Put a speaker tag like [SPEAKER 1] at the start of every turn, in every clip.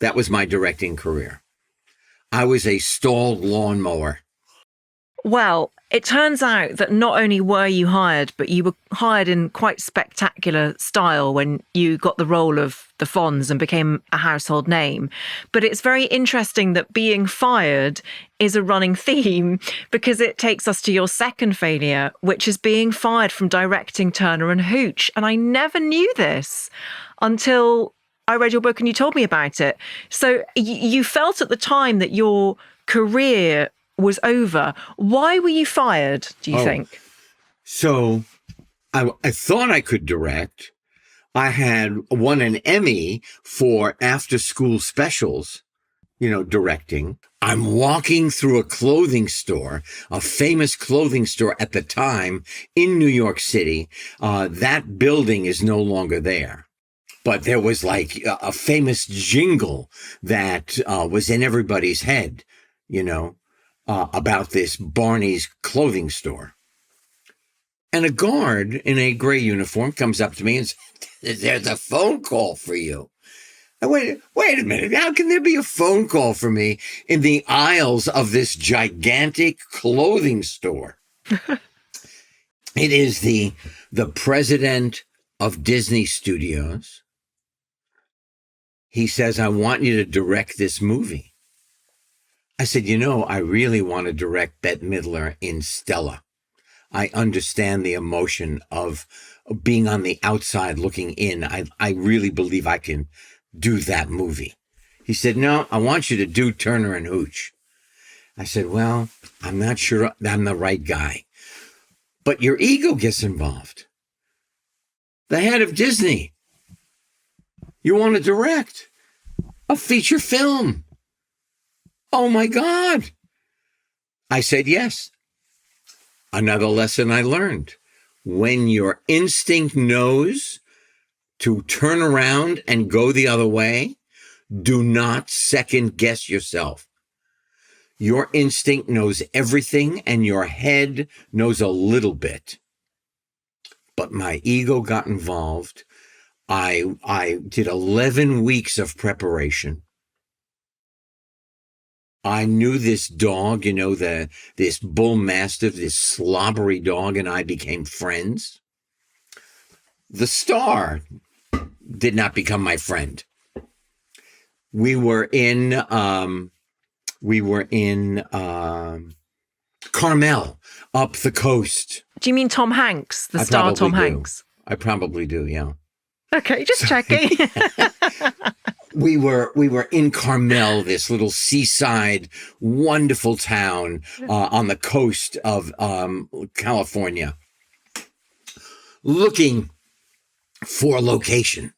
[SPEAKER 1] That was my directing career. I was a stalled lawnmower.
[SPEAKER 2] Well, it turns out that not only were you hired, but you were hired in quite spectacular style when you got the role of the Fonz and became a household name. But it's very interesting that being fired is a running theme, because it takes us to your second failure, which is being fired from directing Turner Hooch. And I never knew this until I read your book and you told me about it. So you felt at the time that your career was over. Why were you fired, do you think?
[SPEAKER 1] So I thought I could direct. I had won an Emmy for after-school specials, directing. I'm walking through a clothing store, a famous clothing store at the time in New York City. That building is no longer there. But there was like a famous jingle that was in everybody's head, about this Barney's clothing store. And a guard in a gray uniform comes up to me and says, "There's a phone call for you." I wait a minute. How can there be a phone call for me in the aisles of this gigantic clothing store? It is the president of Disney Studios. He says, "I want you to direct this movie." I said, I really want to direct Bette Midler in Stella. I understand the emotion of being on the outside looking in. I really believe I can do that movie. He said, "No, I want you to do Turner and Hooch." I said, "Well, I'm not sure I'm the right guy." But your ego gets involved. The head of Disney. You want to direct a feature film. Oh my God. I said yes. Another lesson I learned. When your instinct knows to turn around and go the other way, do not second guess yourself. Your instinct knows everything and your head knows a little bit. But my ego got involved. I did 11 weeks of preparation. I knew this dog, this bull mastiff, this slobbery dog, and I became friends. The star did not become my friend. We were in Carmel, up the coast.
[SPEAKER 2] Do you mean Tom Hanks, the star Tom Hanks?
[SPEAKER 1] I probably do, yeah.
[SPEAKER 2] Okay, just checking.
[SPEAKER 1] We were in Carmel, this little seaside, wonderful town on the coast of California, looking for a location.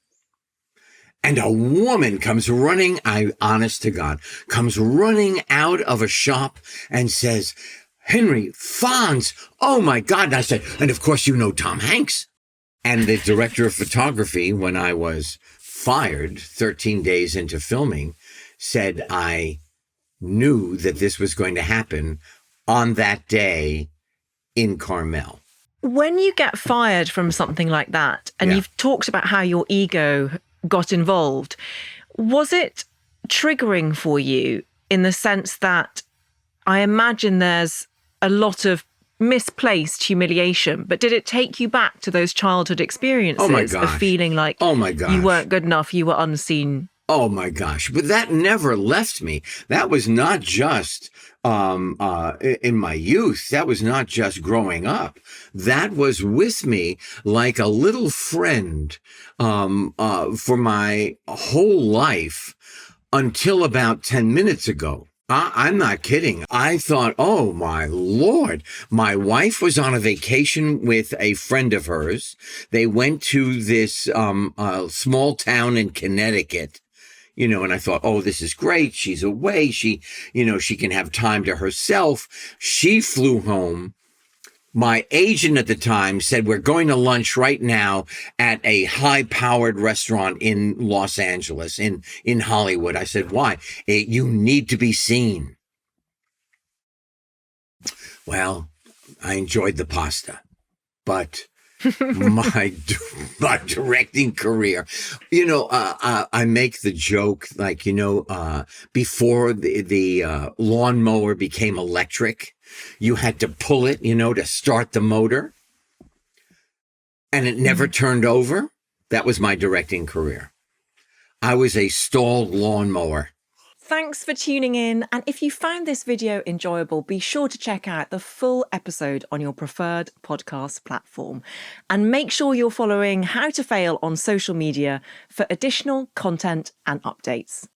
[SPEAKER 1] And a woman comes running, honest to God, comes running out of a shop and says, "Henry, Fonz, oh my God." And I said, "And of course you know Tom Hanks." And the director of photography, when I was fired 13 days into filming, said I knew that this was going to happen on that day in Carmel.
[SPEAKER 2] When you get fired from something like that, and you've talked about how your ego got involved, was it triggering for you in the sense that I imagine there's a lot of misplaced humiliation, but did it take you back to those childhood experiences of feeling like you weren't good enough, you were unseen?
[SPEAKER 1] Oh my gosh. But that never left me. That was not just in my youth. That was not just growing up. That was with me like a little friend for my whole life until about 10 minutes ago. I'm not kidding. I thought, oh, my Lord. My wife was on a vacation with a friend of hers. They went to this small town in Connecticut, and I thought, oh, this is great. She's away. She can have time to herself. She flew home. My agent at the time said, "We're going to lunch right now at a high-powered restaurant in Los Angeles, in Hollywood." I said, "Why?" "You need to be seen." Well, I enjoyed the pasta, but my my directing career. I make the joke, like, before the lawnmower became electric, you had to pull it, to start the motor, and it never turned over. That was my directing career. I was a stalled lawnmower.
[SPEAKER 2] Thanks for tuning in. And if you found this video enjoyable, be sure to check out the full episode on your preferred podcast platform. And make sure you're following How to Fail on social media for additional content and updates.